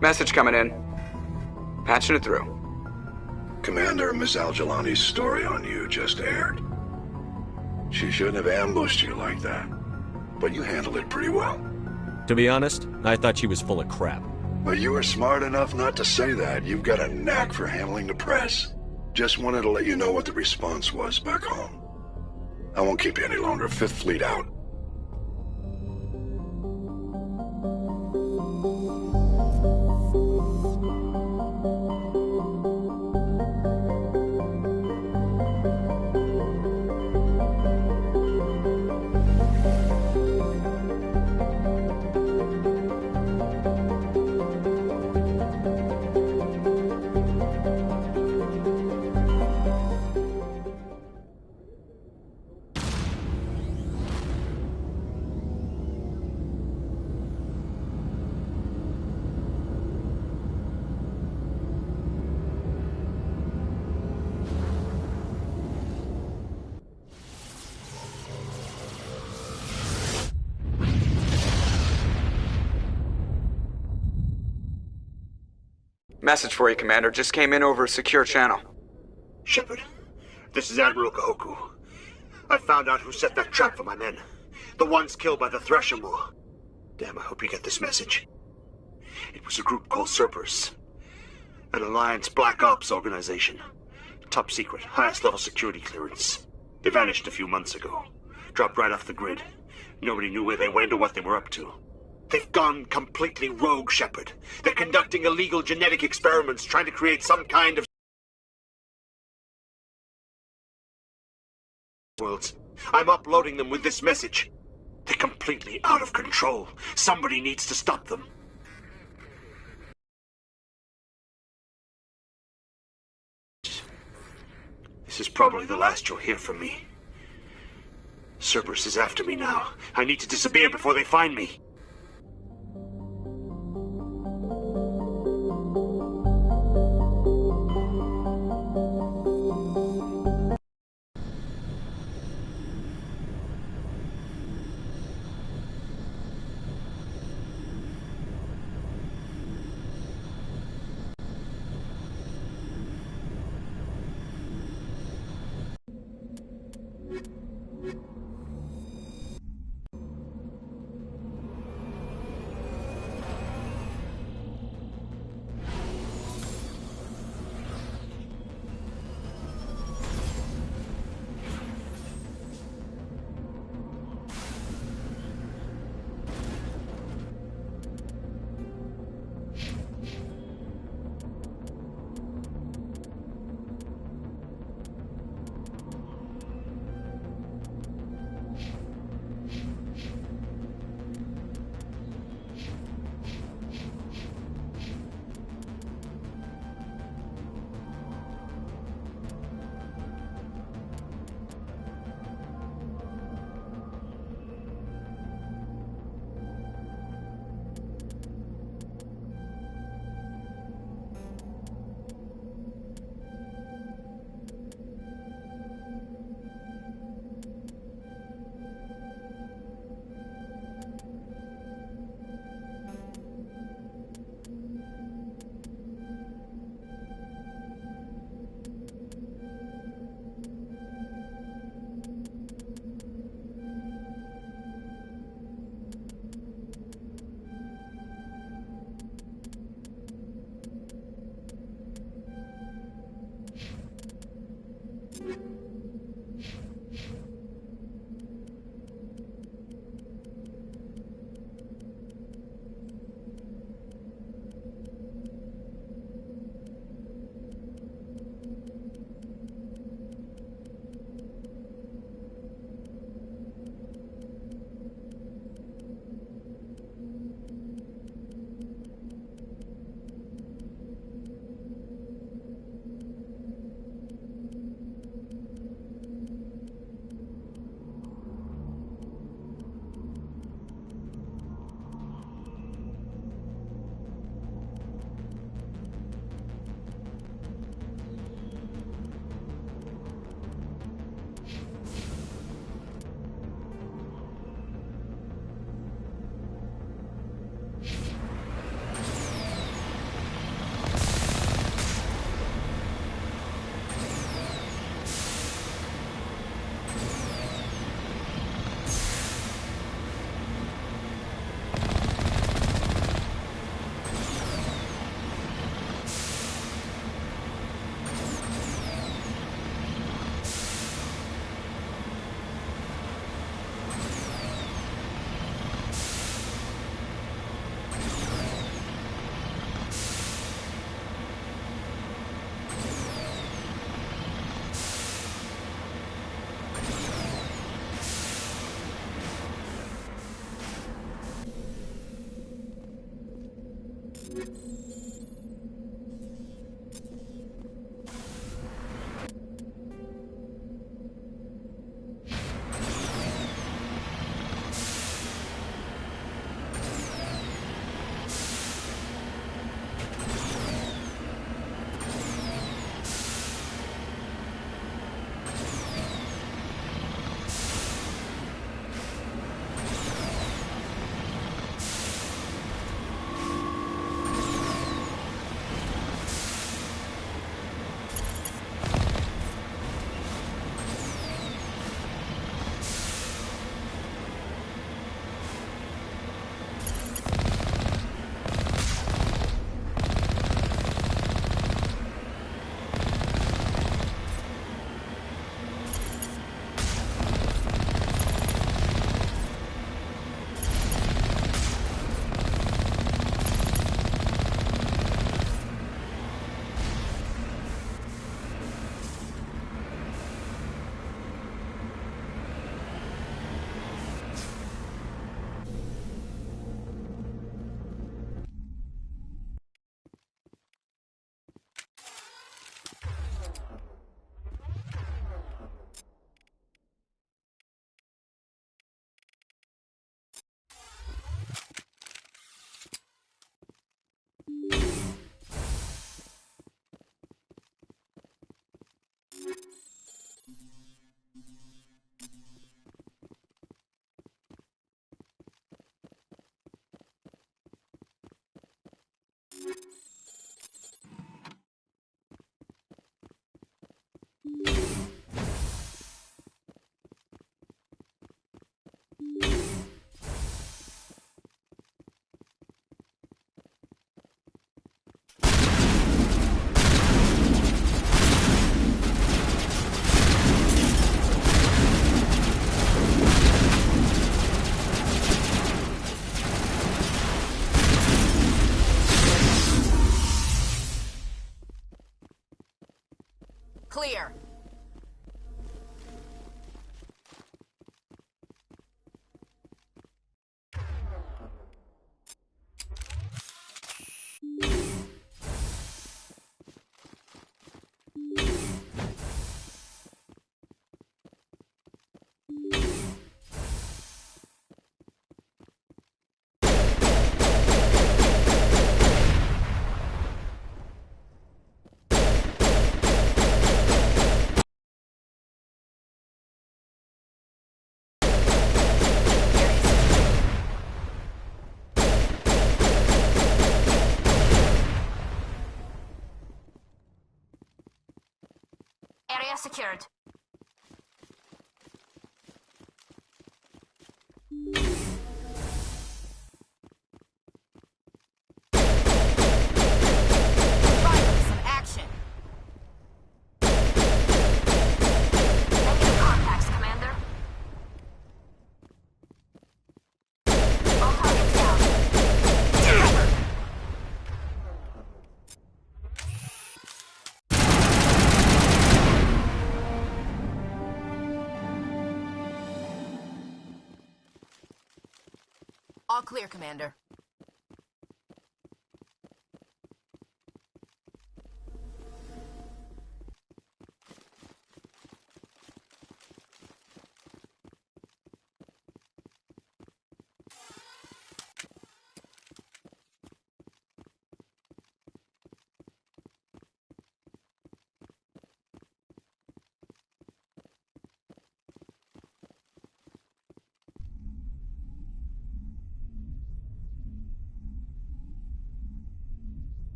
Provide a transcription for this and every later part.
Message coming in. Patching it through. Commander, Miss Al-Jilani's story on you just aired. She shouldn't have ambushed you like that, but you handled it pretty well. To be honest, I thought she was full of crap. But you were smart enough not to say that. You've got a knack for handling the press. Just wanted to let you know what the response was back home. I won't keep you any longer. Fifth Fleet out. Message for you, Commander. Just came in over a secure channel. Shepard, this is Admiral Kahoku. I found out who set that trap for my men. The ones killed by the Threshermoor. Damn, I hope you get this message. It was a group called Cerberus. An Alliance Black Ops organization. Top secret, highest level security clearance. They vanished a few months ago. Dropped right off the grid. Nobody knew where they went or what they were up to. They've gone completely rogue, Shepard. They're conducting illegal genetic experiments, trying to create some kind of worlds. I'm uploading them with this message. They're completely out of control. Somebody needs to stop them. This is probably the last you'll hear from me. Cerberus is after me now. I need to disappear before they find me. Clear. Area secured. Finally, some action. Negative contacts, Commander. All targets down. Cover. All clear, Commander.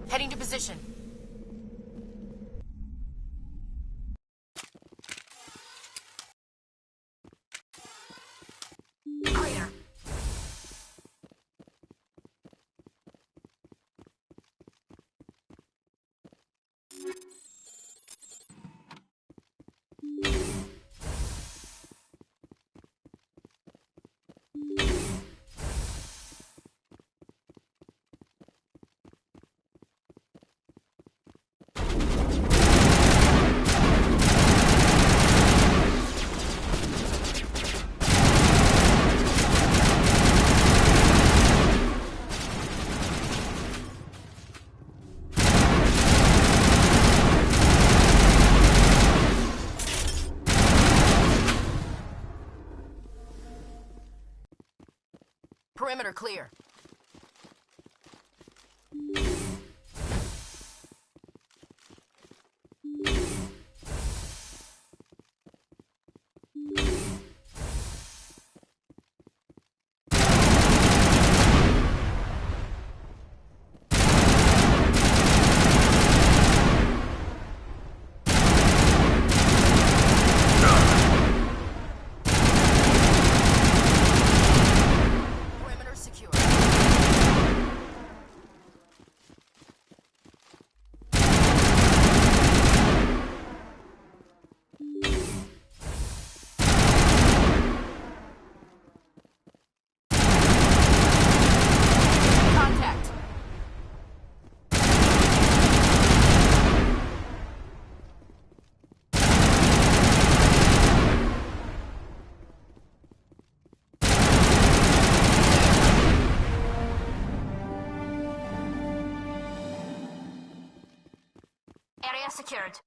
Heading to position. Clear. Perimeter clear. Perimeter secure. Contact. Area secured.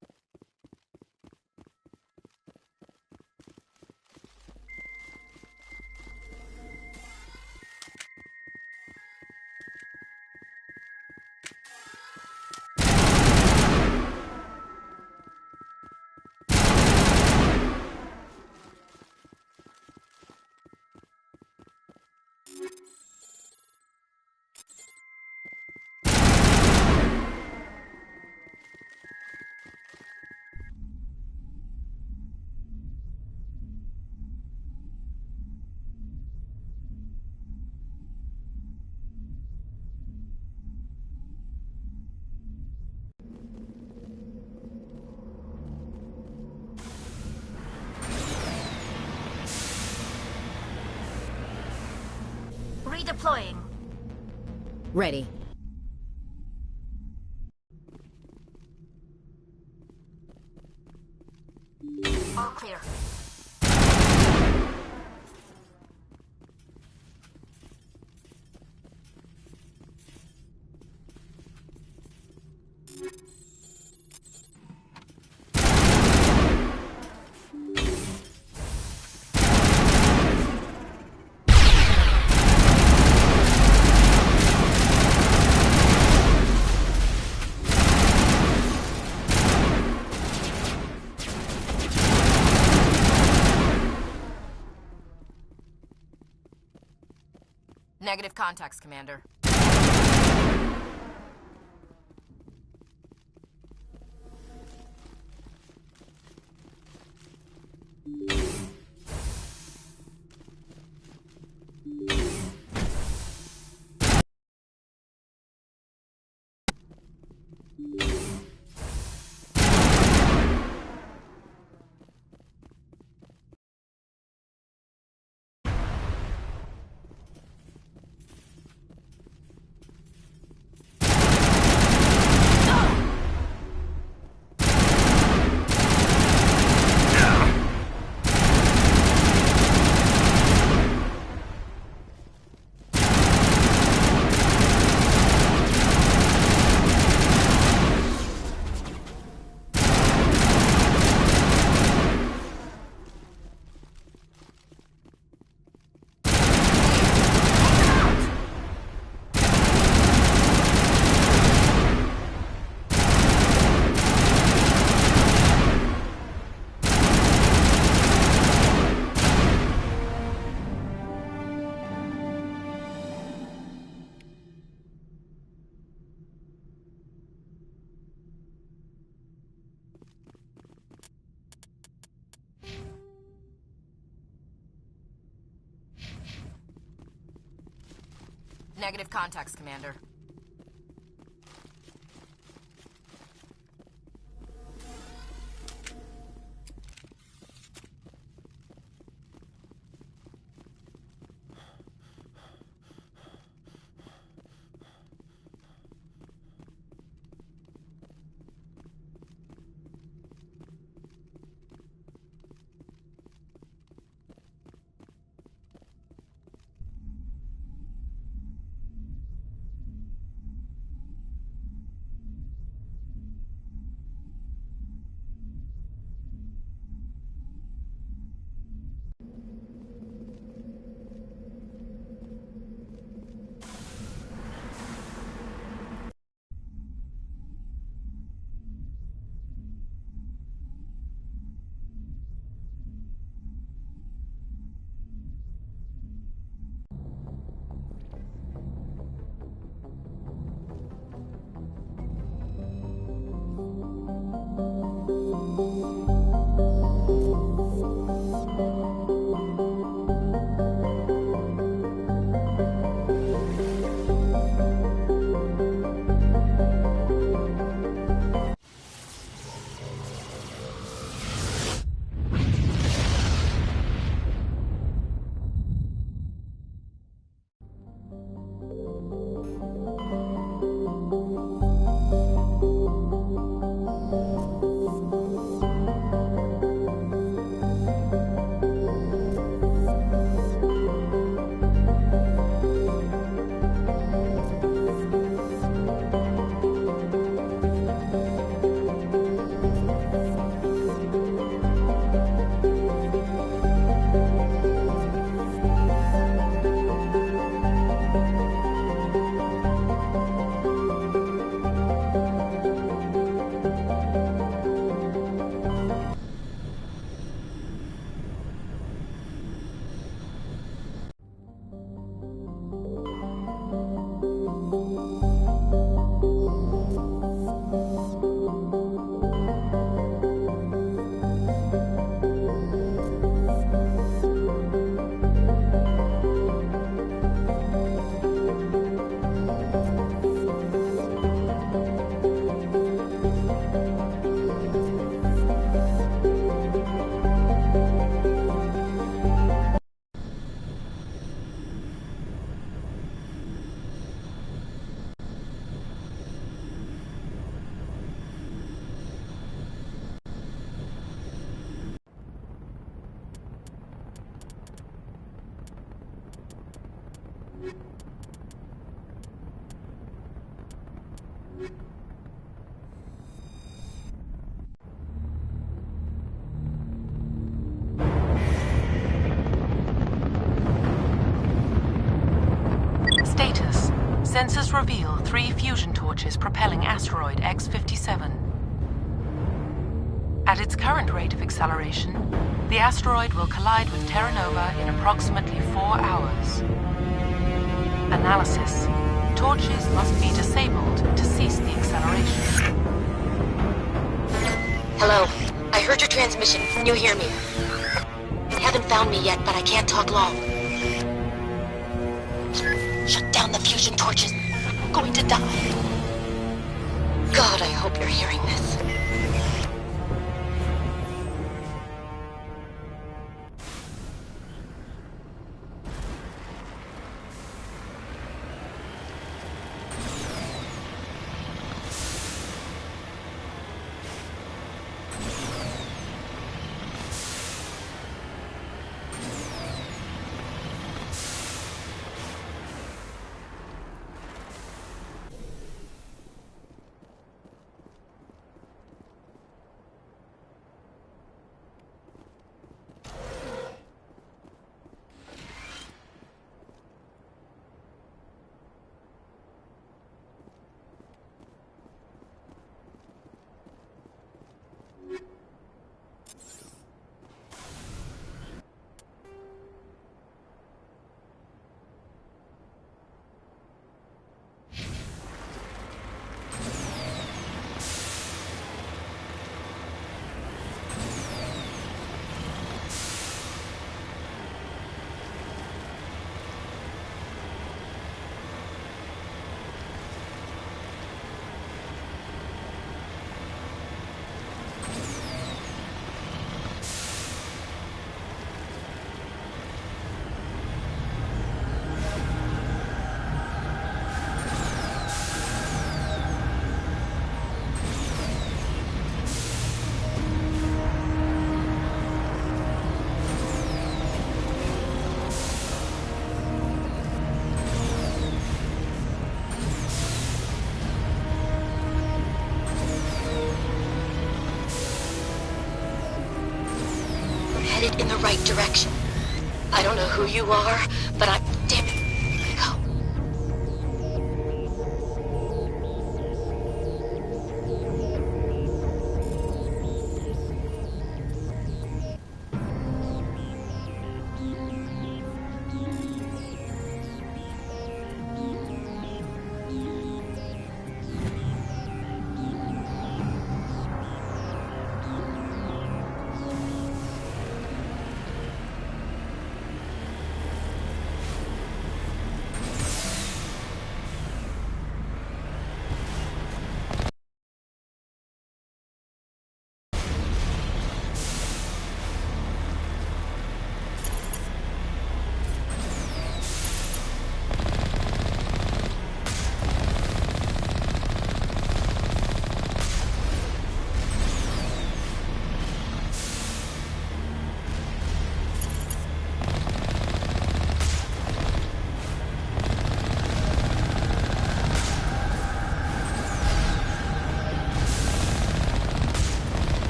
Deploying. Ready. All clear. Negative contacts, Commander. Negative contacts, Commander. Status. Sensors reveal 3 fusion torches propelling asteroid X-57. At its current rate of acceleration, the asteroid will collide with Terra Nova in approximately 4 hours. Analysis. Torches must be disabled to cease the acceleration. Hello. I heard your transmission. Can you hear me? You haven't found me yet, but I can't talk long. Shut down the fusion torches. I'm going to die. God, I hope you're hearing this. Headed in the right direction. I don't know who you are, but damn it. Go.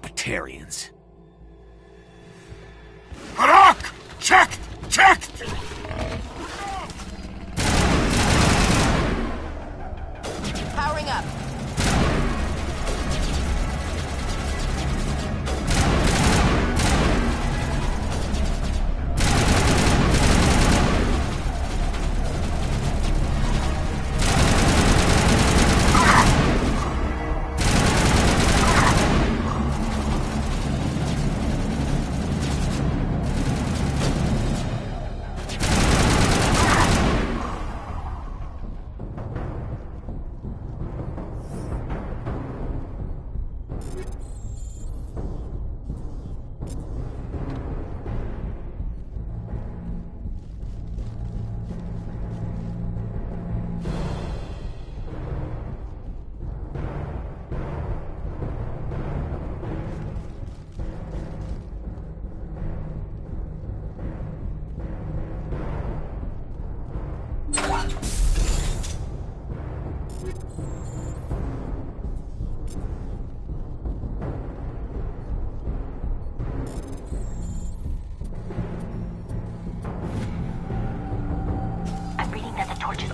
Batarians. Harak! Checked! Checked! Powering up.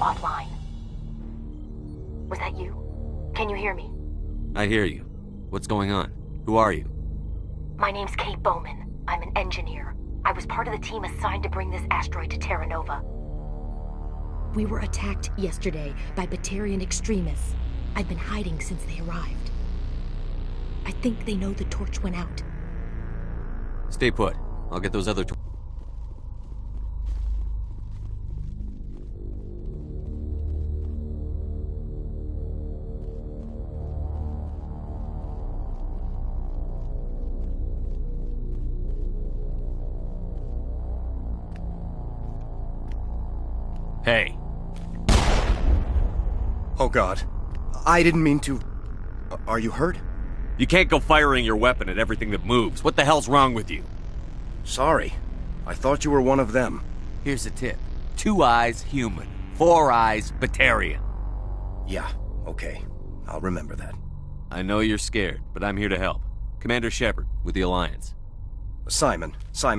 offline. Was that you? Can you hear me? I hear you. What's going on? Who are you? My name's Kate Bowman. I'm an engineer. I was part of the team assigned to bring this asteroid to Terra Nova. We were attacked yesterday by Batarian extremists. I've been hiding since they arrived. I think they know the torch went out. Stay put. I'll get those other Hey. Oh God. I didn't mean to... Are you hurt? You can't go firing your weapon at everything that moves. What the hell's wrong with you? Sorry. I thought you were one of them. Here's a tip. 2 eyes, human. 4 eyes, Batarian. Yeah, okay. I'll remember that. I know you're scared, but I'm here to help. Commander Shepard, with the Alliance. Simon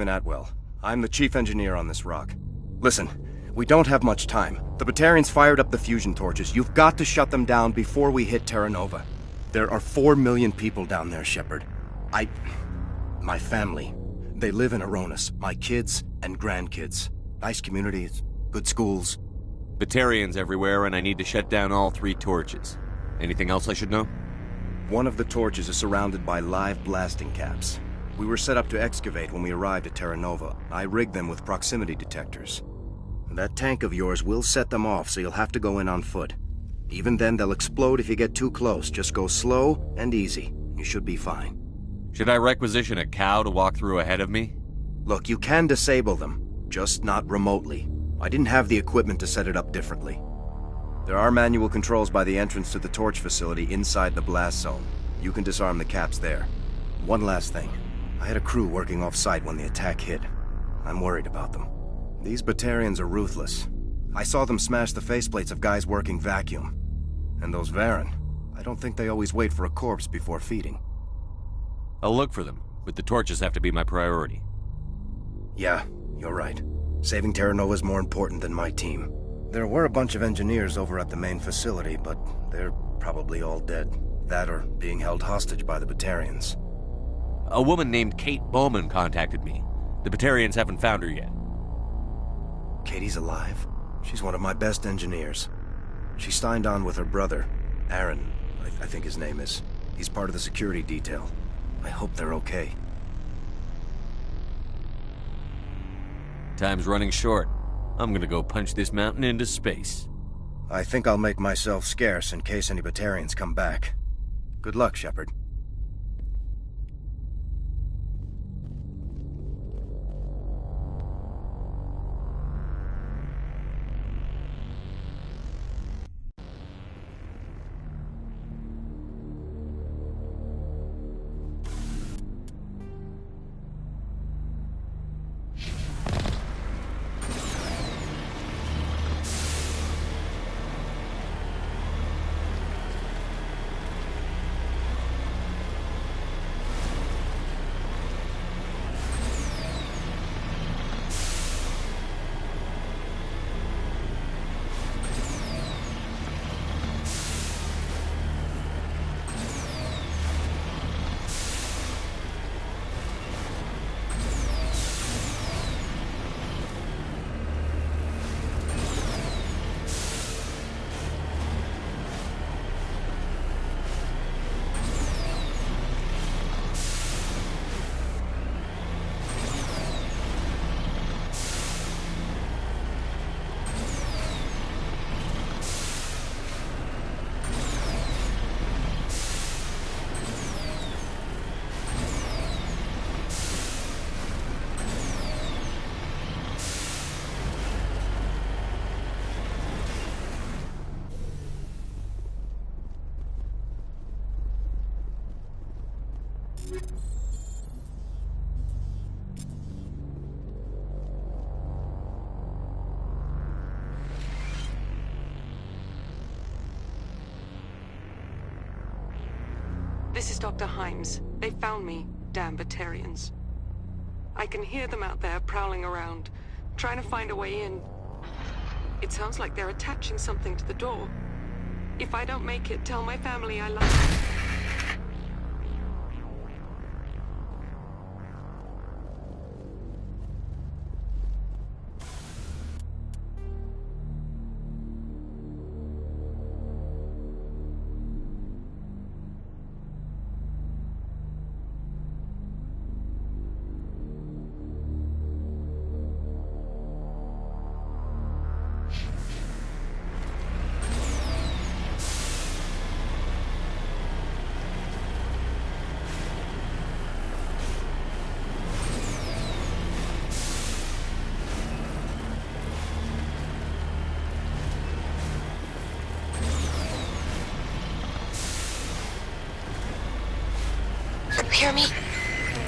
Atwell. I'm the chief engineer on this rock. Listen, we don't have much time. The Batarians fired up the fusion torches. You've got to shut them down before we hit Terra Nova. There are 4 million people down there, Shepard. My family. They live in Aronis. My kids and grandkids. Nice communities, good schools. Batarians everywhere, and I need to shut down all 3 torches. Anything else I should know? One of the torches is surrounded by live blasting caps. We were set up to excavate when we arrived at Terra Nova. I rigged them with proximity detectors. That tank of yours will set them off, so you'll have to go in on foot. Even then, they'll explode if you get too close. Just go slow and easy. You should be fine. Should I requisition a cow to walk through ahead of me? Look, you can disable them, just not remotely. I didn't have the equipment to set it up differently. There are manual controls by the entrance to the torch facility inside the blast zone. You can disarm the caps there. One last thing. I had a crew working off-site when the attack hit. I'm worried about them. These Batarians are ruthless. I saw them smash the faceplates of guys working vacuum. And those Varren, I don't think they always wait for a corpse before feeding. I'll look for them, but the torches have to be my priority. Yeah, you're right. Saving Terra Nova is more important than my team. There were a bunch of engineers over at the main facility, but they're probably all dead. That or being held hostage by the Batarians. A woman named Kate Bowman contacted me. The Batarians haven't found her yet. Katie's alive? She's one of my best engineers. She signed on with her brother, Aaron, I think his name is. He's part of the security detail. I hope they're okay. Time's running short. I'm gonna go punch this mountain into space. I think I'll make myself scarce in case any Batarians come back. Good luck, Shepard. This is Dr. Himes. They found me, damn Batarians. I can hear them out there prowling around, trying to find a way in. It sounds like they're attaching something to the door. If I don't make it, tell my family I love them. Hear me?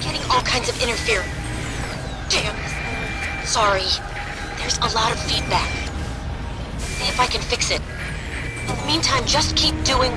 Getting all kinds of interference. Damn. Sorry. There's a lot of feedback. See if I can fix it. In the meantime, just keep doing...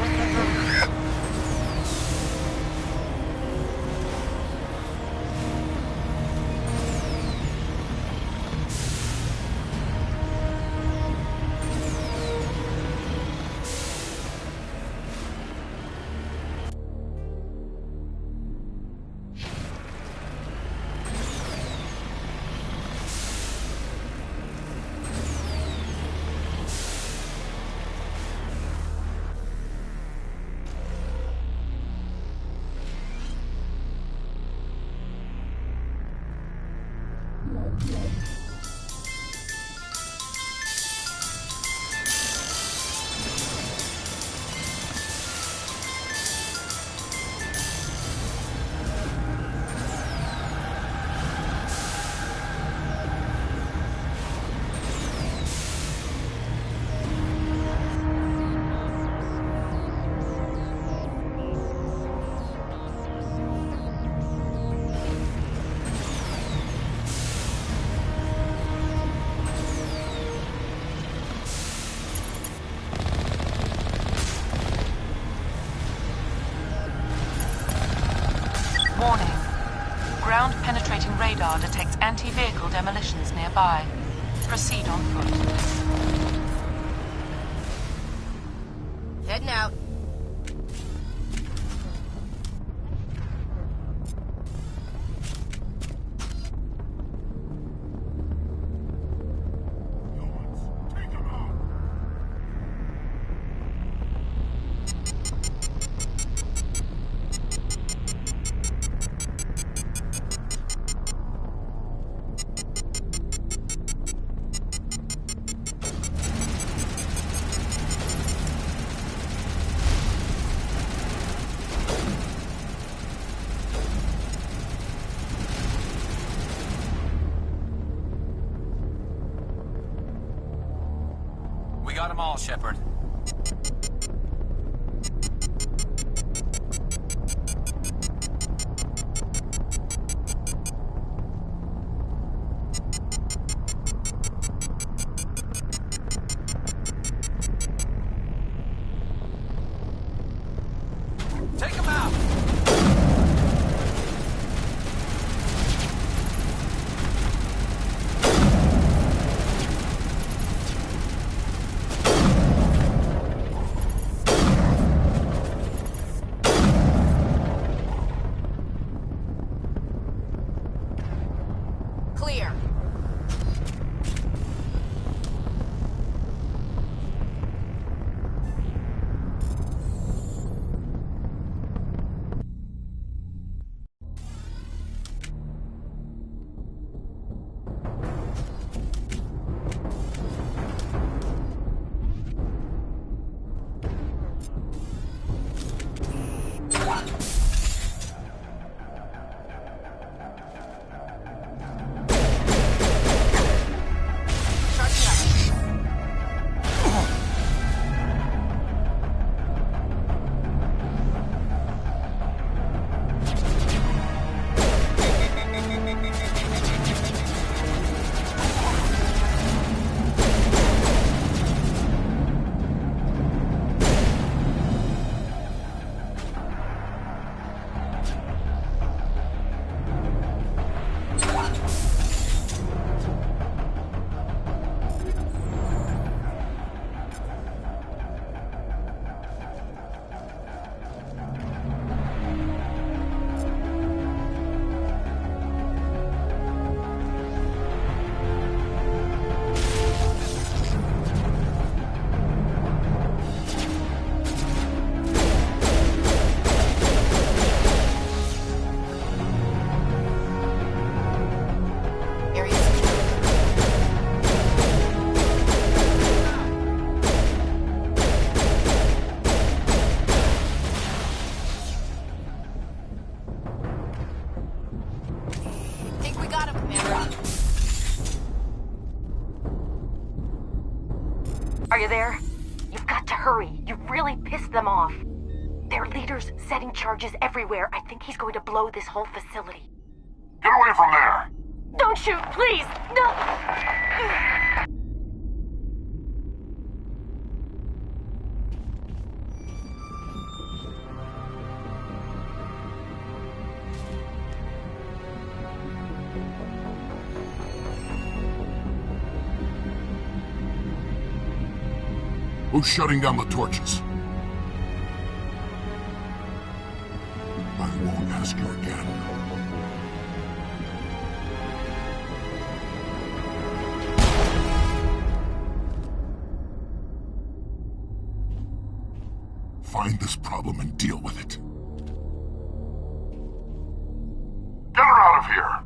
Warning. Ground-penetrating radar detects anti-vehicle demolitions nearby. Proceed on foot. Heading out. We got them all, Shepard. Take them out! Clear. Are you there? You've got to hurry. You've really pissed them off. Their leader's setting charges everywhere. I think he's going to blow this whole facility. Get away from there! Don't shoot, please! No! Who's shutting down the torches? I won't ask you again. Find this problem and deal with it. Get her out of here!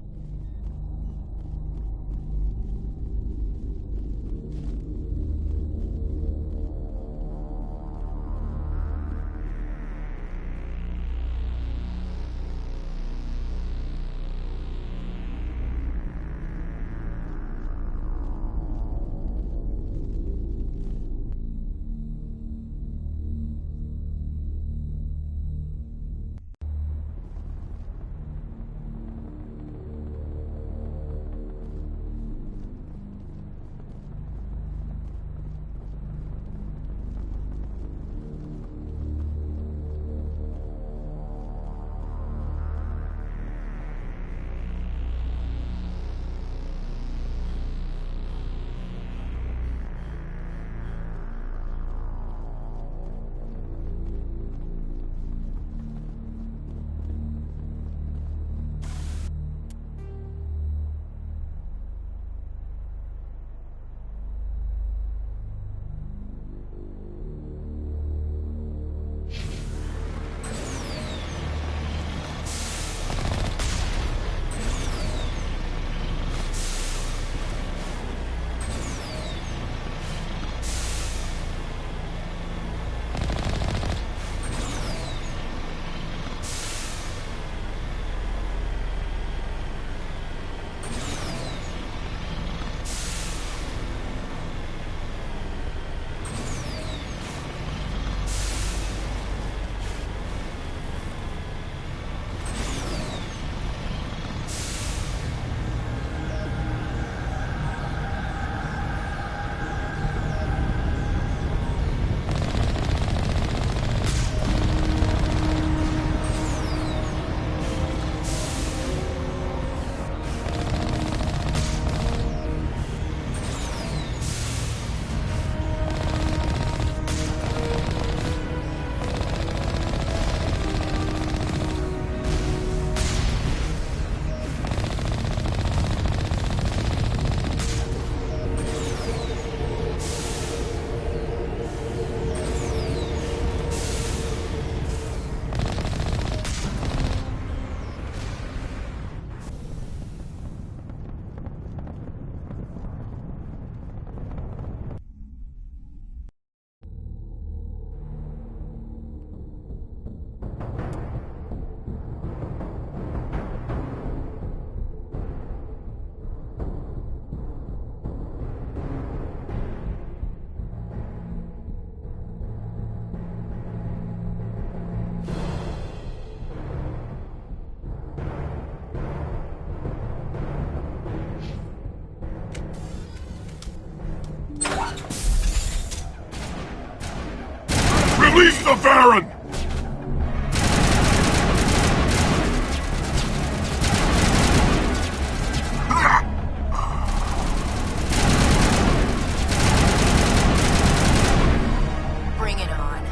Release the Baron! Bring it on.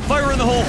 Fire in the hole!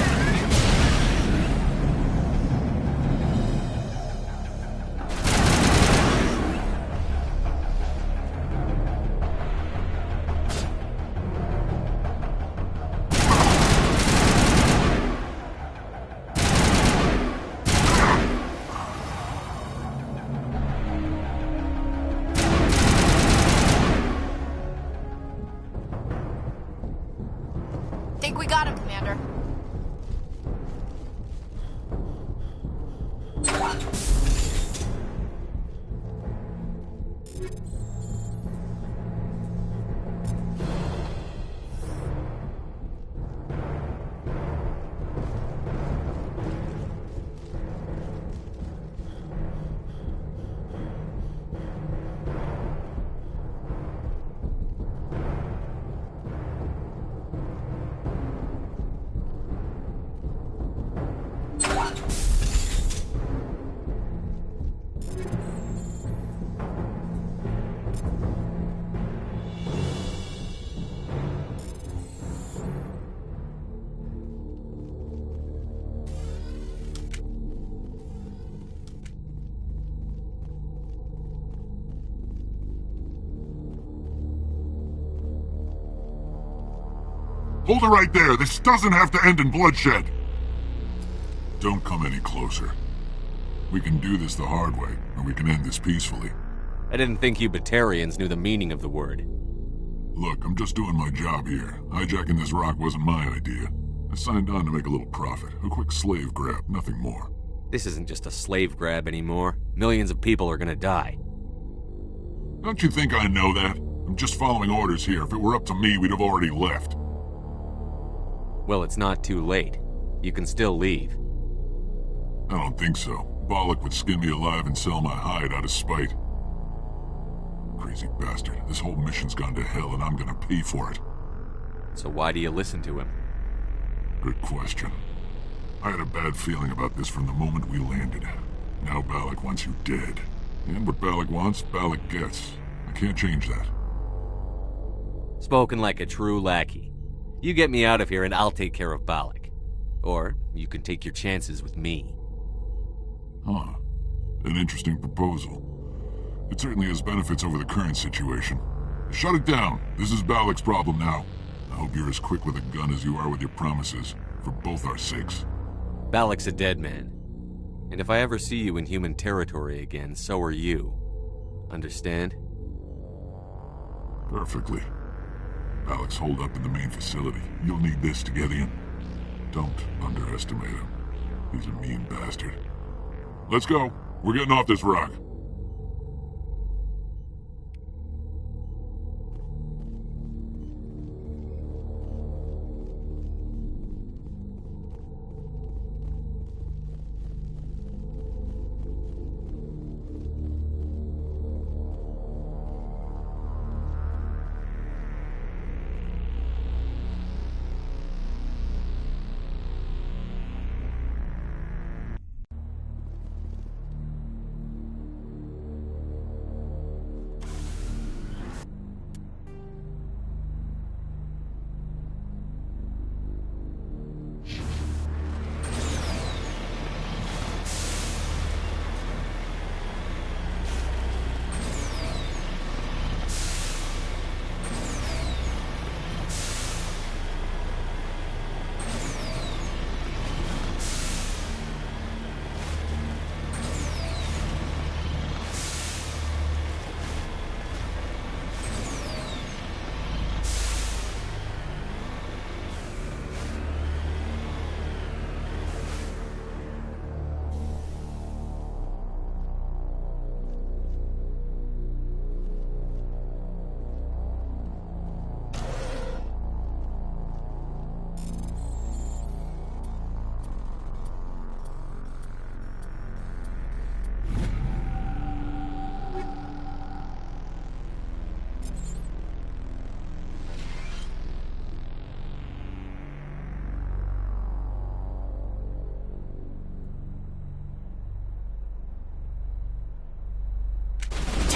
Hold it right there. This doesn't have to end in bloodshed. Don't come any closer. We can do this the hard way, or we can end this peacefully. I didn't think you Batarians knew the meaning of the word. Look, I'm just doing my job here. Hijacking this rock wasn't my idea. I signed on to make a little profit. A quick slave grab, nothing more. This isn't just a slave grab anymore. Millions of people are gonna die. Don't you think I know that? I'm just following orders here. If it were up to me, we'd have already left. Well, it's not too late. You can still leave. I don't think so. Balak would skin me alive and sell my hide out of spite. Crazy bastard. This whole mission's gone to hell and I'm gonna pay for it. So why do you listen to him? Good question. I had a bad feeling about this from the moment we landed. Now Balak wants you dead. And what Balak wants, Balak gets. I can't change that. Spoken like a true lackey. You get me out of here and I'll take care of Balak. Or you can take your chances with me. Huh. An interesting proposal. It certainly has benefits over the current situation. Shut it down. This is Balak's problem now. I hope you're as quick with a gun as you are with your promises, for both our sakes. Balak's a dead man. And if I ever see you in human territory again, so are you. Understand? Perfectly. Balak's holed up in the main facility. You'll need this to get in. Don't underestimate him. He's a mean bastard. Let's go. We're getting off this rock.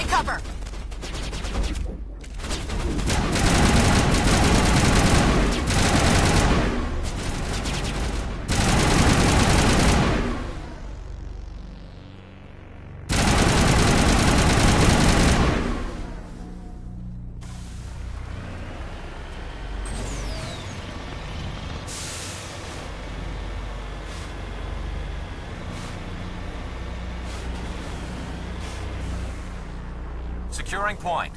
Cover! Securing point.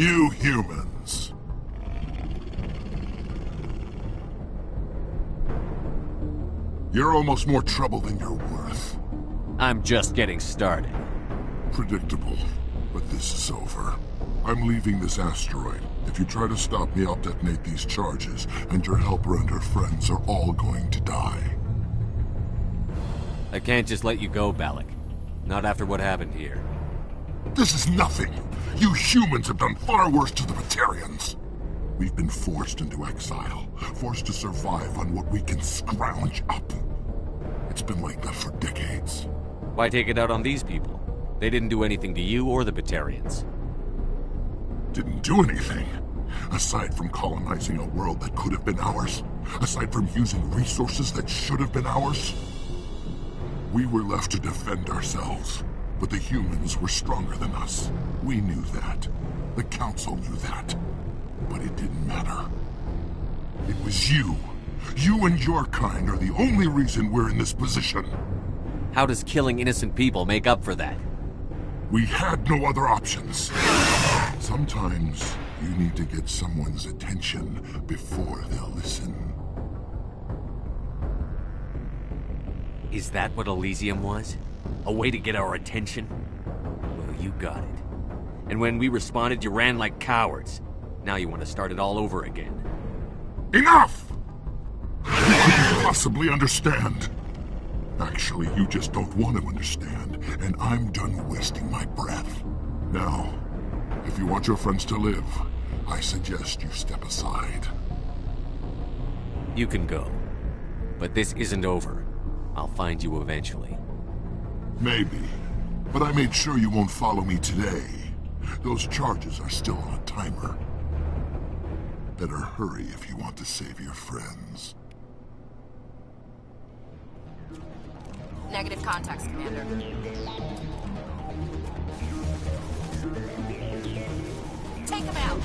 You humans. You're almost more trouble than you're worth. I'm just getting started. Predictable, but this is over. I'm leaving this asteroid. If you try to stop me, I'll detonate these charges, and your helper and her friends are all going to die. I can't just let you go, Balak. Not after what happened here. This is nothing. You humans have done far worse to the Batarians. We've been forced into exile, forced to survive on what we can scrounge up. It's been like that for decades. Why take it out on these people? They didn't do anything to you or the Batarians. Didn't do anything. Aside from colonizing a world that could have been ours. Aside from using resources that should have been ours. We were left to defend ourselves. But the humans were stronger than us. We knew that. The Council knew that. But it didn't matter. It was you. You and your kind are the only reason we're in this position. How does killing innocent people make up for that? We had no other options. Sometimes you need to get someone's attention before they'll listen. Is that what Elysium was? A way to get our attention? Well, you got it. And when we responded, you ran like cowards. Now you want to start it all over again. Enough! You couldn't possibly understand. Actually, you just don't want to understand, and I'm done wasting my breath. Now, if you want your friends to live, I suggest you step aside. You can go. But this isn't over. I'll find you eventually. Maybe. But I made sure you won't follow me today. Those charges are still on a timer. Better hurry if you want to save your friends. Negative contacts, Commander. Take him out!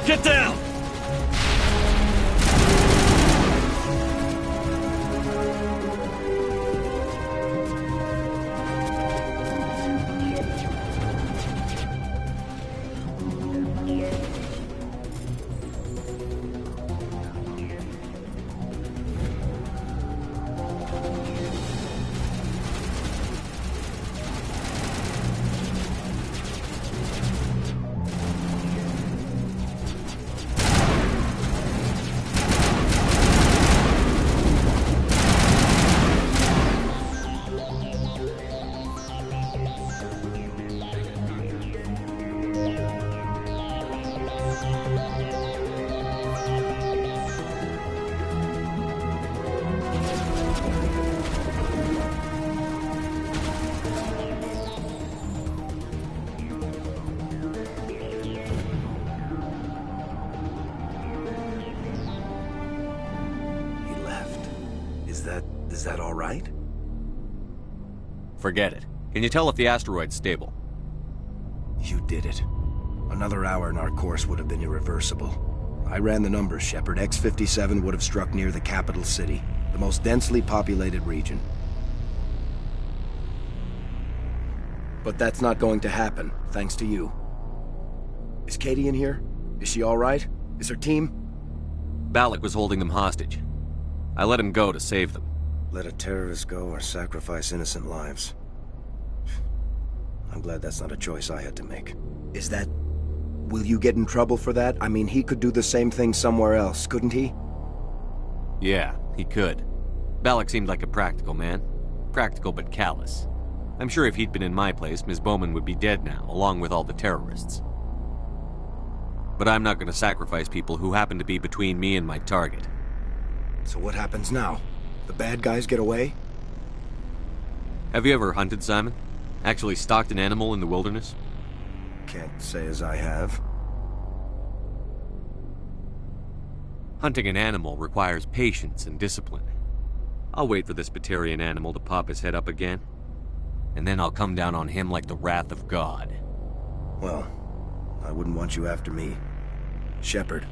Get down! Is that all right? Forget it. Can you tell if the asteroid's stable? You did it. Another hour and our course would have been irreversible. I ran the numbers, Shepard. X-57 would have struck near the capital city, the most densely populated region. But that's not going to happen, thanks to you. Is Katie in here? Is she all right? Is her team? Balak was holding them hostage. I let him go to save them. Let a terrorist go or sacrifice innocent lives. I'm glad that's not a choice I had to make. Is that... Will you get in trouble for that? I mean, he could do the same thing somewhere else, couldn't he? Yeah, he could. Balak seemed like a practical man. Practical but callous. I'm sure if he'd been in my place, Ms. Bowman would be dead now, along with all the terrorists. But I'm not going to sacrifice people who happen to be between me and my target. So what happens now? The bad guys get away? Have you ever hunted, Simon? Actually stalked an animal in the wilderness? Can't say as I have. Hunting an animal requires patience and discipline. I'll wait for this Batarian animal to pop his head up again, and then I'll come down on him like the wrath of God. Well, I wouldn't want you after me. Shepard,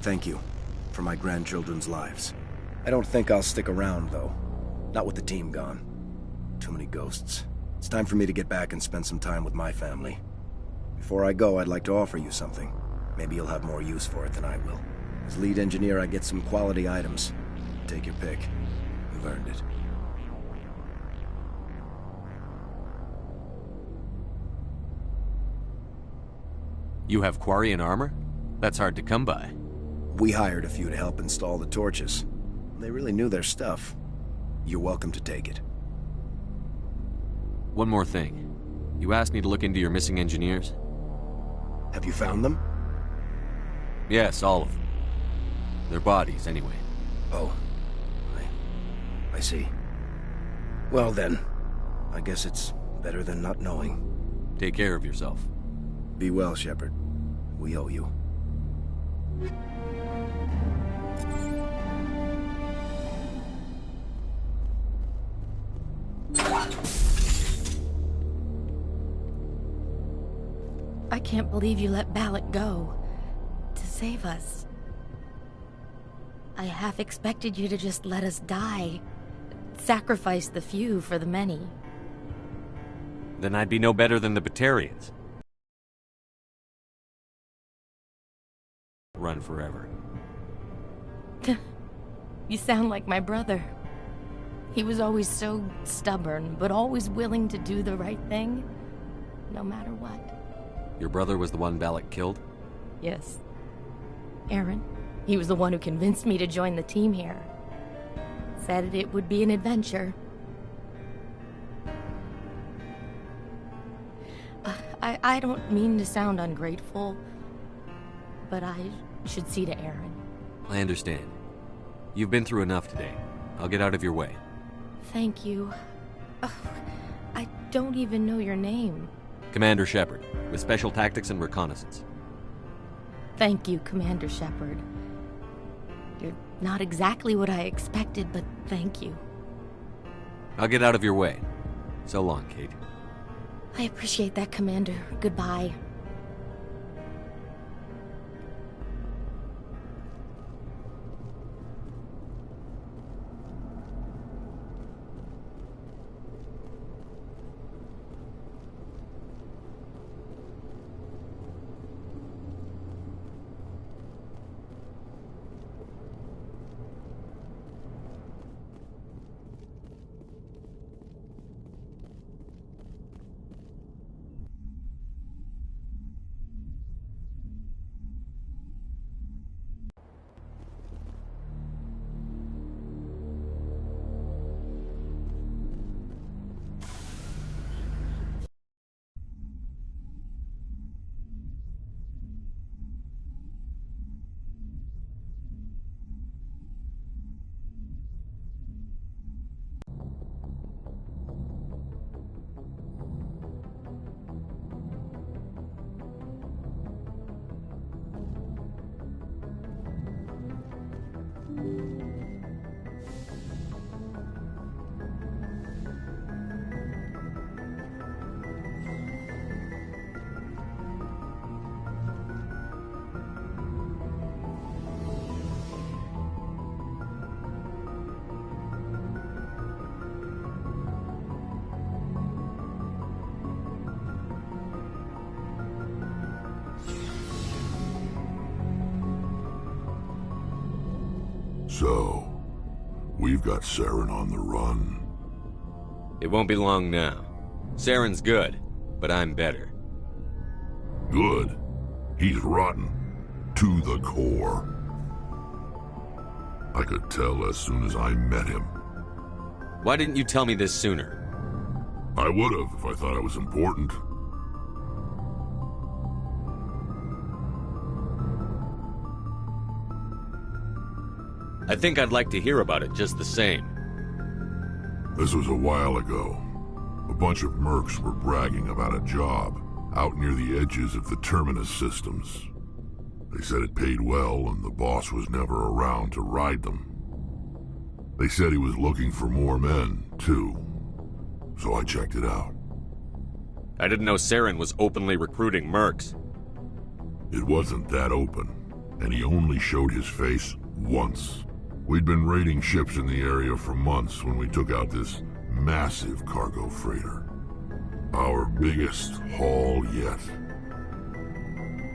thank you for my grandchildren's lives. I don't think I'll stick around, though. Not with the team gone. Too many ghosts. It's time for me to get back and spend some time with my family. Before I go, I'd like to offer you something. Maybe you'll have more use for it than I will. As lead engineer, I get some quality items. Take your pick. You've earned it. You have Quarian armor? That's hard to come by. We hired a few to help install the torches. They really knew their stuff. You're welcome to take it. One more thing. You asked me to look into your missing engineers? Have you found them? Yes, all of them. Their bodies, anyway. Oh. I see. Well then, I guess it's better than not knowing. Take care of yourself. Be well, Shepard. We owe you. I can't believe you let Balak go. To save us. I half expected you to just let us die. Sacrifice the few for the many. Then I'd be no better than the Batarians. Run forever. You sound like my brother. He was always so stubborn, but always willing to do the right thing, no matter what. Your brother was the one Balak killed? Yes. Aaron. He was the one who convinced me to join the team here. Said it would be an adventure. I don't mean to sound ungrateful, but I should see to Aaron. I understand. You've been through enough today. I'll get out of your way. Thank you. I don't even know your name. Commander Shepard, with Special Tactics and Reconnaissance. Thank you, Commander Shepard. You're not exactly what I expected, but thank you. I'll get out of your way. So long, Kate. I appreciate that, Commander. Goodbye. So, we've got Saren on the run. It won't be long now. Saren's good, but I'm better. Good? He's rotten. To the core. I could tell as soon as I met him. Why didn't you tell me this sooner? I would have if I thought it was important. I think I'd like to hear about it just the same. This was a while ago. A bunch of mercs were bragging about a job. out near the edges of the Terminus systems. They said it paid well and the boss was never around to ride them. They said he was looking for more men, too. So I checked it out. I didn't know Saren was openly recruiting mercs. It wasn't that open, and he only showed his face once. We'd been raiding ships in the area for months when we took out this massive cargo freighter. Our biggest haul yet.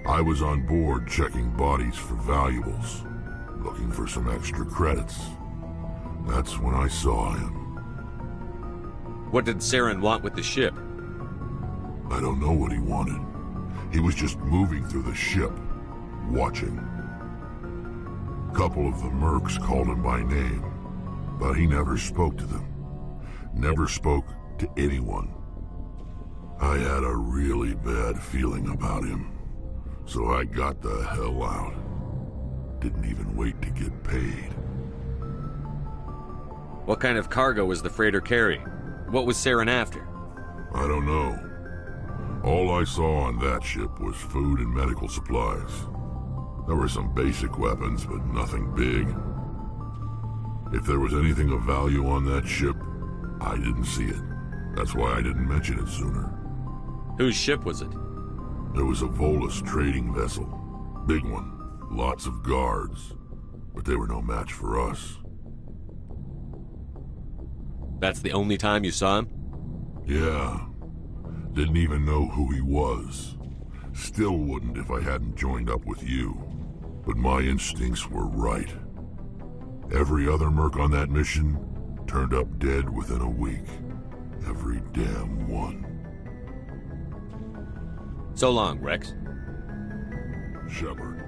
I was on board checking bodies for valuables, looking for some extra credits. That's when I saw him. What did Saren want with the ship? I don't know what he wanted. He was just moving through the ship, watching. A couple of the mercs called him by name, but he never spoke to them. Never spoke to anyone. I had a really bad feeling about him, so I got the hell out. Didn't even wait to get paid. What kind of cargo was the freighter carrying? What was Saren after? I don't know. All I saw on that ship was food and medical supplies. There were some basic weapons, but nothing big. If there was anything of value on that ship, I didn't see it. That's why I didn't mention it sooner. Whose ship was it? It was a Volus trading vessel. Big one. Lots of guards. But they were no match for us. That's the only time you saw him? Yeah. Didn't even know who he was. Still wouldn't if I hadn't joined up with you. But my instincts were right. Every other merc on that mission turned up dead within a week. Every damn one. So long, Rex. Shepard.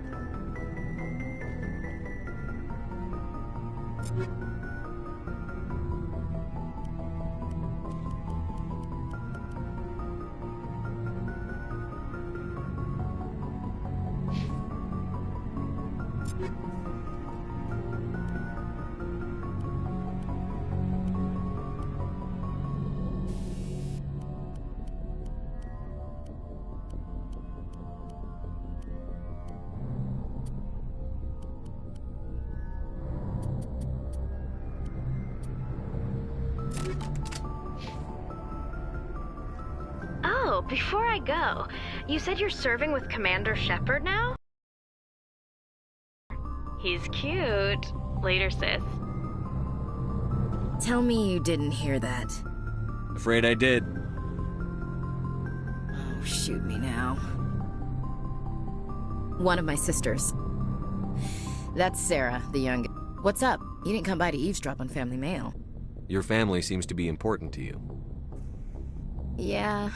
Oh, before I go, you said you're serving with Commander Shepard now? He's cute. Later, sis. Tell me you didn't hear that. Afraid I did. Oh, shoot me now. One of my sisters. That's Sarah, the youngest. What's up? You didn't come by to eavesdrop on Family Mail. Your family seems to be important to you. Yeah,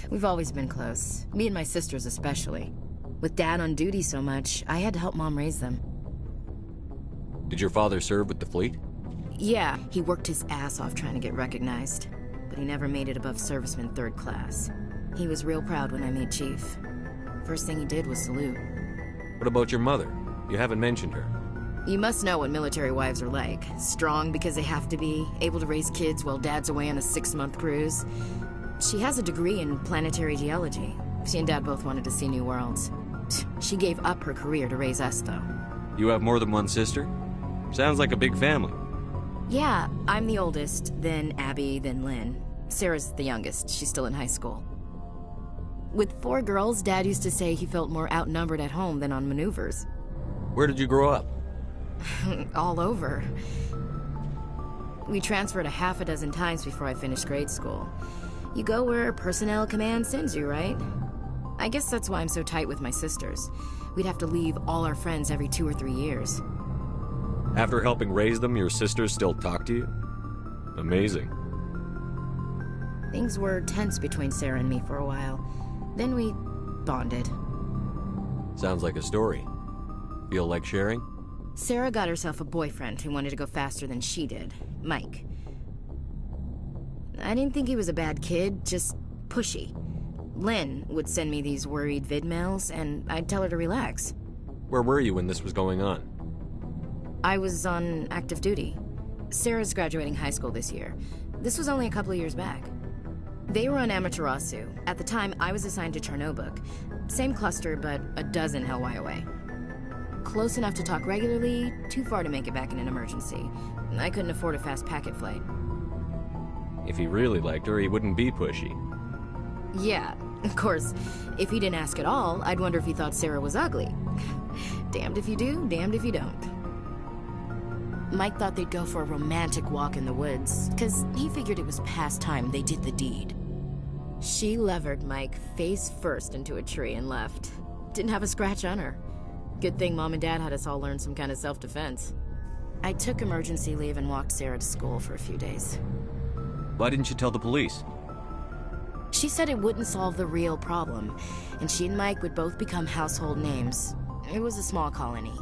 we've always been close. Me and my sisters especially. With Dad on duty so much, I had to help Mom raise them. Did your father serve with the fleet? Yeah, he worked his ass off trying to get recognized, but he never made it above serviceman 3rd class. He was real proud when I made chief. First thing he did was salute. What about your mother? You haven't mentioned her. You must know what military wives are like. Strong because they have to be, able to raise kids while Dad's away on a 6-month cruise. She has a degree in planetary geology. She and Dad both wanted to see new worlds. She gave up her career to raise us, though. You have more than one sister? Sounds like a big family. Yeah, I'm the oldest, then Abby, then Lynn. Sarah's the youngest. She's still in high school. With 4 girls, Dad used to say he felt more outnumbered at home than on maneuvers. Where did you grow up? All over. We transferred a half a dozen times before I finished grade school. You go where personnel command sends you, right? I guess that's why I'm so tight with my sisters. We'd have to leave all our friends every 2 or 3 years. After helping raise them, your sisters still talk to you? Amazing. Things were tense between Sarah and me for a while. Then we bonded. Sounds like a story. Feel like sharing? Sarah got herself a boyfriend who wanted to go faster than she did, Mike. I didn't think he was a bad kid, just pushy. Lynn would send me these worried vid mails, and I'd tell her to relax. Where were you when this was going on? I was on active duty. Sarah's graduating high school this year. This was only a couple of years back. They were on Amaterasu. At the time, I was assigned to Chernobog. Same cluster, but a dozen Hellwire away. Close enough to talk regularly, too far to make it back in an emergency. I couldn't afford a fast packet flight. If he really liked her, he wouldn't be pushy. Yeah, of course. If he didn't ask at all, I'd wonder if he thought Sarah was ugly. Damned if you do, damned if you don't. Mike thought they'd go for a romantic walk in the woods, because he figured it was past time they did the deed. She levered Mike face first into a tree and left. Didn't have a scratch on her. Good thing Mom and Dad had us all learn some kind of self-defense. I took emergency leave and walked Sarah to school for a few days. Why didn't you tell the police? She said it wouldn't solve the real problem, and she and Mike would both become household names. It was a small colony.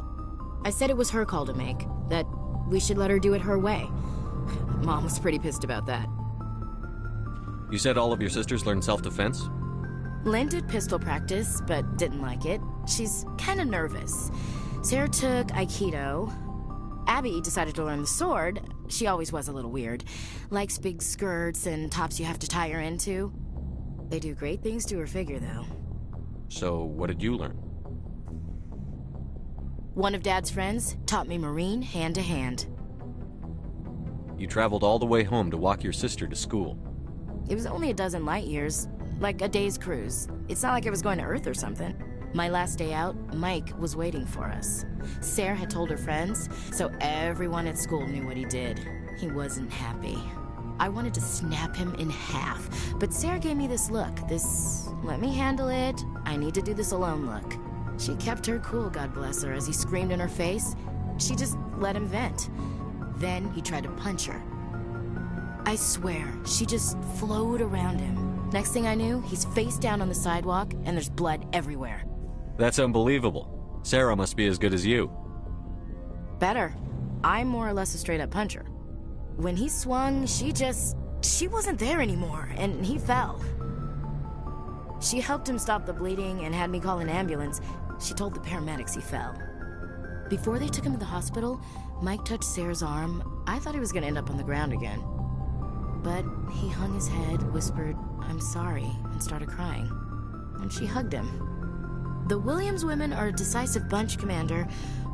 I said it was her call to make, that we should let her do it her way. Mom was pretty pissed about that. You said all of your sisters learned self-defense? Lynn did pistol practice, but didn't like it. She's kind of nervous. Sarah took Aikido. Abby decided to learn the sword. She always was a little weird. Likes big skirts and tops you have to tie her into. They do great things to her figure, though. So, what did you learn? One of Dad's friends taught me Marine hand to hand. You traveled all the way home to walk your sister to school. It was only a dozen light years, like a day's cruise. It's not like I was going to Earth or something. My last day out, Mike was waiting for us. Sarah had told her friends, so everyone at school knew what he did. He wasn't happy. I wanted to snap him in half, but Sarah gave me this look, this let me handle it, I need to do this alone look. She kept her cool, God bless her, as he screamed in her face. She just let him vent. Then he tried to punch her. I swear, she just flowed around him. Next thing I knew, he's face down on the sidewalk, and there's blood everywhere. That's unbelievable. Sarah must be as good as you. Better. I'm more or less a straight-up puncher. When he swung, she wasn't there anymore, and he fell. She helped him stop the bleeding and had me call an ambulance. She told the paramedics he fell. Before they took him to the hospital, Mike touched Sarah's arm. I thought he was gonna end up on the ground again. But he hung his head, whispered, "I'm sorry," and started crying. And she hugged him. The Williams women are a decisive bunch, Commander.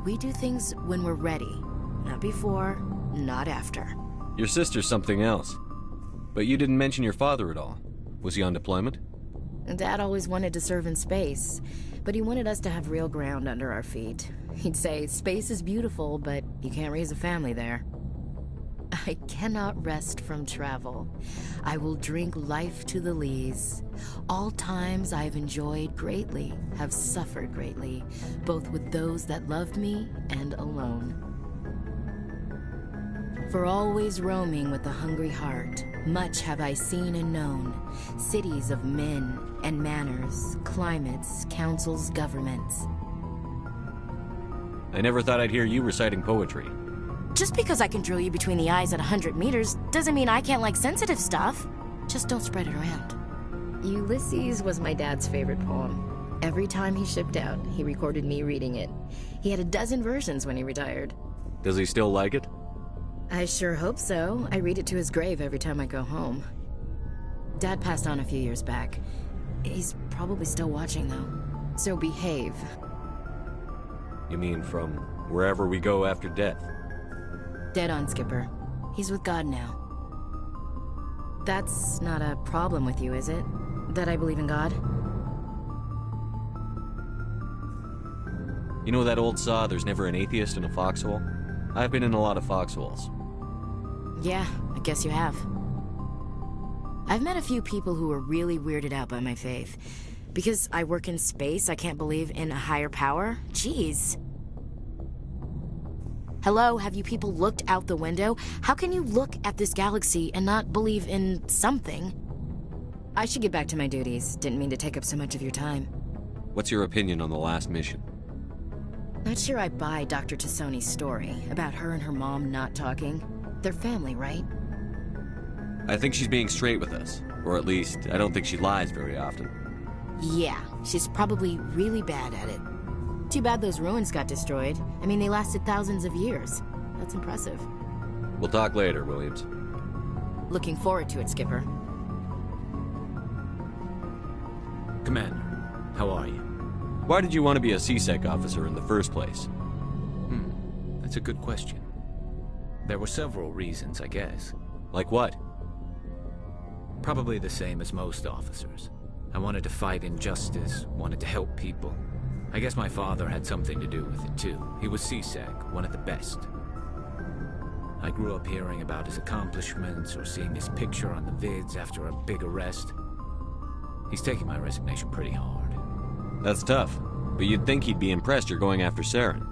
We do things when we're ready. Not before, not after. Your sister's something else. But you didn't mention your father at all. Was he on deployment? Dad always wanted to serve in space, but he wanted us to have real ground under our feet. He'd say, space is beautiful, but you can't raise a family there. I cannot rest from travel. I will drink life to the lees. All times I have enjoyed greatly, have suffered greatly, both with those that loved me and alone. For always roaming with a hungry heart, much have I seen and known, cities of men and manners, climates, councils, governments. I never thought I'd hear you reciting poetry. Just because I can drill you between the eyes at 100 meters doesn't mean I can't like sensitive stuff. Just don't spread it around. Ulysses was my dad's favorite poem. Every time he shipped out, he recorded me reading it. He had a dozen versions when he retired. Does he still like it? I sure hope so. I read it to his grave every time I go home. Dad passed on a few years back. He's probably still watching, though. So behave. You mean from wherever we go after death? Dead on, Skipper. He's with God now. That's not a problem with you, is it? That I believe in God? You know that old saw, there's never an atheist in a foxhole? I've been in a lot of foxholes. Yeah, I guess you have. I've met a few people who were really weirded out by my faith. Because I work in space, I can't believe in a higher power? Jeez. Hello, have you people looked out the window? How can you look at this galaxy and not believe in something? I should get back to my duties. Didn't mean to take up so much of your time. What's your opinion on the last mission? Not sure I buy Dr. Tassoni's story about her and her mom not talking. They're family, right? I think she's being straight with us. Or at least, I don't think she lies very often. Yeah, she's probably really bad at it. Too bad those ruins got destroyed. I mean, they lasted thousands of years. That's impressive. We'll talk later, Williams. Looking forward to it, Skipper. Commander, how are you? Why did you want to be a CSEC officer in the first place? That's a good question. There were several reasons, I guess. Like what? Probably the same as most officers. I wanted to fight injustice, wanted to help people. I guess my father had something to do with it too. He was CSEC, one of the best. I grew up hearing about his accomplishments or seeing his picture on the vids after a big arrest. He's taking my resignation pretty hard. That's tough, but you'd think he'd be impressed you're going after Saren.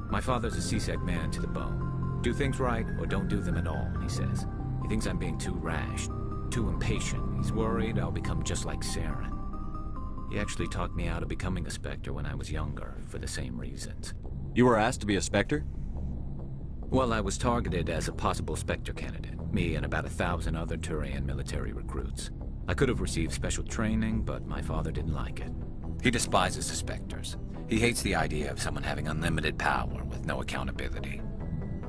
My father's a CSEC man to the bone. Do things right or don't do them at all, he says. He thinks I'm being too rash, too impatient. He's worried I'll become just like Saren. He actually talked me out of becoming a Spectre when I was younger, for the same reasons. You were asked to be a Spectre? Well, I was targeted as a possible Spectre candidate. Me and about 1,000 other Turian military recruits. I could have received special training, but my father didn't like it. He despises the Spectres. He hates the idea of someone having unlimited power with no accountability.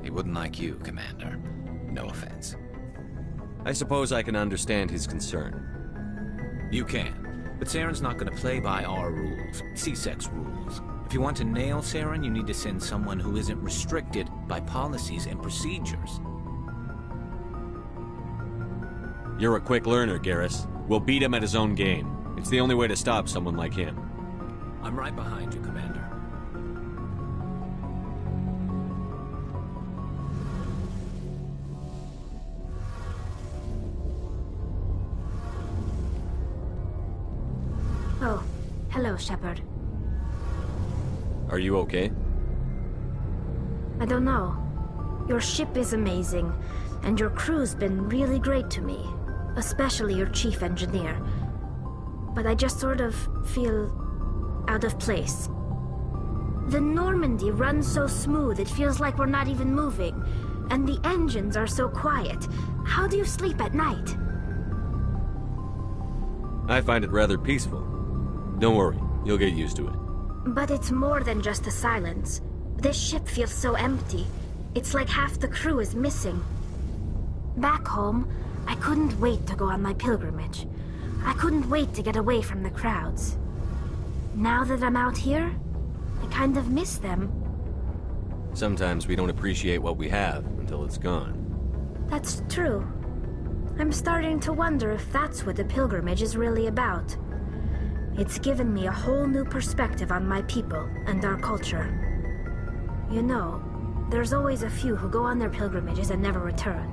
He wouldn't like you, Commander. No offense. I suppose I can understand his concern. You can, but Saren's not going to play by our rules, CSEC's rules. If you want to nail Saren, you need to send someone who isn't restricted by policies and procedures. You're a quick learner, Garrus. We'll beat him at his own game. It's the only way to stop someone like him. I'm right behind you, Commander. Oh, hello, Shepard. Are you okay? I don't know. Your ship is amazing, and your crew's been really great to me. Especially your chief engineer. But I just sort of feel out of place. The Normandy runs so smooth it feels like we're not even moving. And the engines are so quiet. How do you sleep at night? I find it rather peaceful. Don't worry, you'll get used to it. But it's more than just the silence. This ship feels so empty. It's like half the crew is missing. Back home, I couldn't wait to go on my pilgrimage. I couldn't wait to get away from the crowds. Now that I'm out here, I kind of miss them. Sometimes we don't appreciate what we have until it's gone. That's true. I'm starting to wonder if that's what the pilgrimage is really about. It's given me a whole new perspective on my people and our culture. You know, there's always a few who go on their pilgrimages and never return.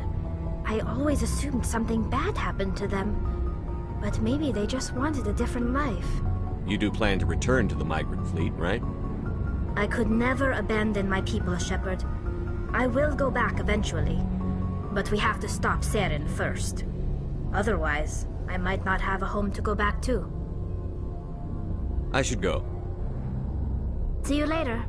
I always assumed something bad happened to them. But maybe they just wanted a different life. You do plan to return to the migrant fleet, right? I could never abandon my people, Shepard. I will go back eventually. But we have to stop Saren first. Otherwise, I might not have a home to go back to. I should go. See you later.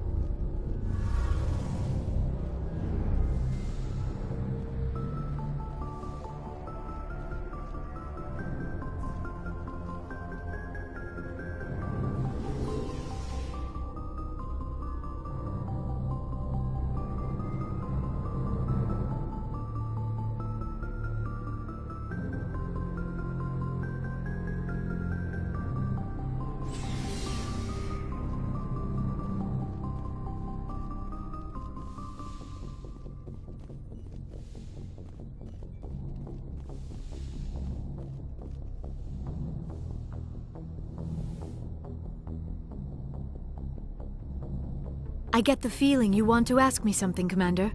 I get the feeling you want to ask me something, Commander.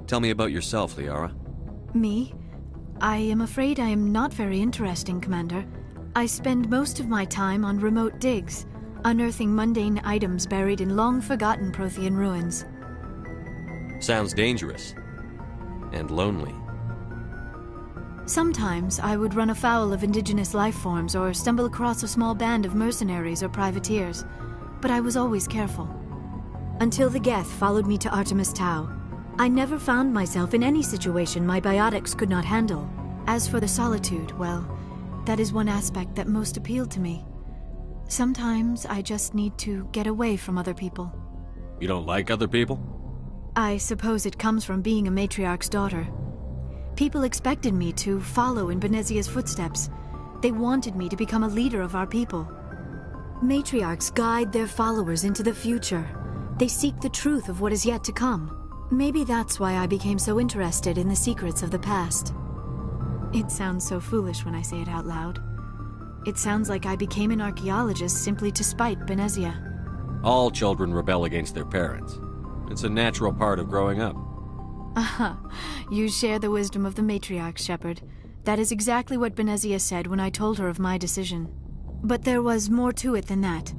Tell me about yourself, Liara. Me? I am afraid I am not very interesting, Commander. I spend most of my time on remote digs, unearthing mundane items buried in long-forgotten Prothean ruins. Sounds dangerous. And lonely. Sometimes I would run afoul of indigenous life forms or stumble across a small band of mercenaries or privateers, but I was always careful. Until the Geth followed me to Artemis Tau, I never found myself in any situation my biotics could not handle. As for the solitude, well, that is one aspect that most appealed to me. Sometimes I just need to get away from other people. You don't like other people? I suppose it comes from being a matriarch's daughter. People expected me to follow in Benezia's footsteps, They wanted me to become a leader of our people. Matriarchs guide their followers into the future. They seek the truth of what is yet to come. Maybe that's why I became so interested in the secrets of the past. It sounds so foolish when I say it out loud. It sounds like I became an archaeologist simply to spite Benezia. All children rebel against their parents. It's a natural part of growing up. You share the wisdom of the matriarch, Shepard. That is exactly what Benezia said when I told her of my decision. But there was more to it than that.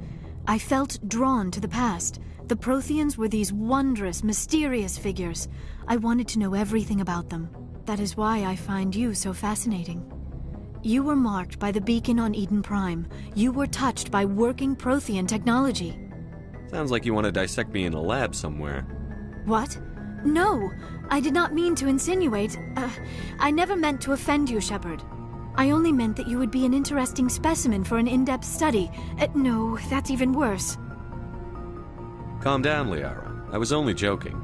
I felt drawn to the past. The Protheans were these wondrous, mysterious figures. I wanted to know everything about them. That is why I find you so fascinating. You were marked by the beacon on Eden Prime. You were touched by working Prothean technology. Sounds like you want to dissect me in a lab somewhere. What? No! I did not mean to insinuate. I never meant to offend you, Shepard. I only meant that you would be an interesting specimen for an in-depth study. No, that's even worse. Calm down, Liara. I was only joking.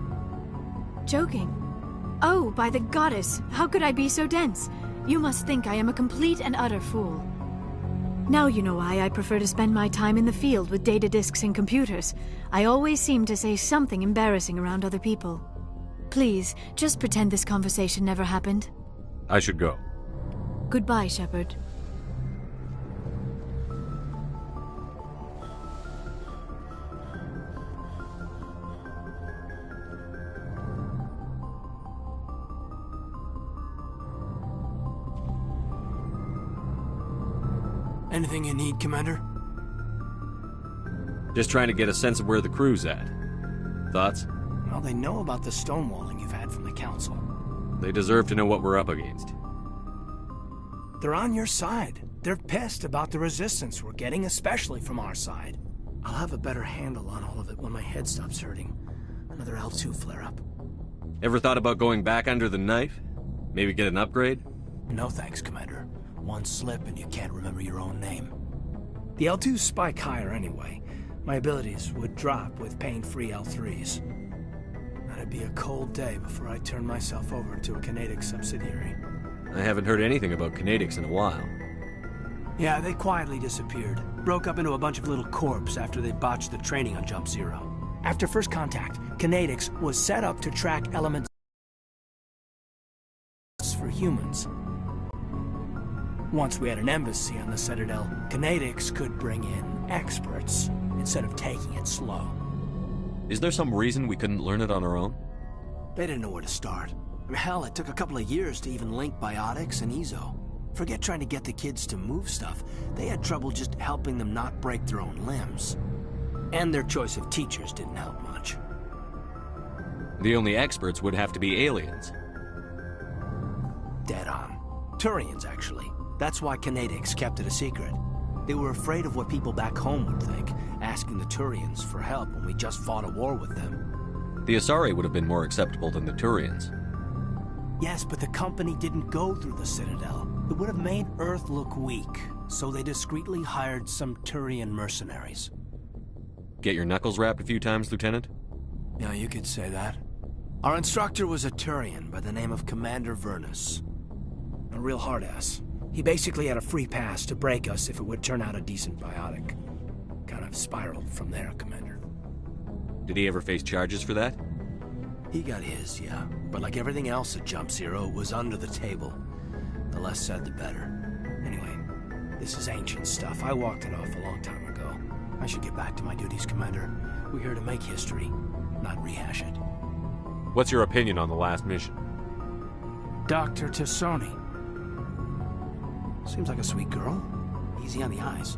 Joking? Oh, by the goddess, how could I be so dense? You must think I am a complete and utter fool. Now you know why I prefer to spend my time in the field with data disks and computers. I always seem to say something embarrassing around other people. Please, just pretend this conversation never happened. I should go. Goodbye, Shepard. Anything you need, Commander? Just trying to get a sense of where the crew's at. Thoughts? Well, they know about the stonewalling you've had from the Council. They deserve to know what we're up against. They're on your side. They're pissed about the resistance we're getting, especially from our side. I'll have a better handle on all of it when my head stops hurting. Another L2 flare-up. Ever thought about going back under the knife? Maybe get an upgrade? No thanks, Commander. One slip and you can't remember your own name. The L2s spike higher anyway. My abilities would drop with pain-free L3s. That'd be a cold day before I turn myself over to a Canadic subsidiary. I haven't heard anything about Canadics in a while. Yeah, they quietly disappeared. Broke up into a bunch of little corps after they botched the training on Jump Zero. After first contact, Canadics was set up to track elements for humans. Once we had an embassy on the Citadel, Canadics could bring in experts instead of taking it slow. Is there some reason we couldn't learn it on our own? They didn't know where to start. I mean, hell, it took a couple of years to even link biotics and Ezo. Forget trying to get the kids to move stuff. They had trouble just helping them not break their own limbs. And their choice of teachers didn't help much. The only experts would have to be aliens. Dead on. Turians, actually. That's why Canadics kept it a secret. They were afraid of what people back home would think, asking the Turians for help when we just fought a war with them. The Asari would have been more acceptable than the Turians. Yes, but the company didn't go through the Citadel. It would have made Earth look weak, so they discreetly hired some Turian mercenaries. Get your knuckles rapped a few times, Lieutenant? Yeah, you could say that. Our instructor was a Turian by the name of Commander Vernus. A real hard-ass. He basically had a free pass to break us if it would turn out a decent biotic. Kind of spiraled from there, Commander. Did he ever face charges for that? He got his, yeah. But like everything else at Jump Zero, it was under the table. The less said, the better. Anyway, this is ancient stuff. I walked it off a long time ago. I should get back to my duties, Commander. We're here to make history, not rehash it. What's your opinion on the last mission? Dr. T'Soni. Seems like a sweet girl. Easy on the eyes.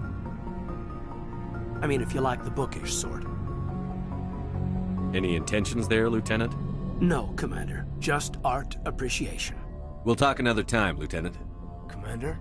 I mean, if you like the bookish sort. Any intentions there, Lieutenant? No, Commander. Just art appreciation. We'll talk another time, Lieutenant. Commander?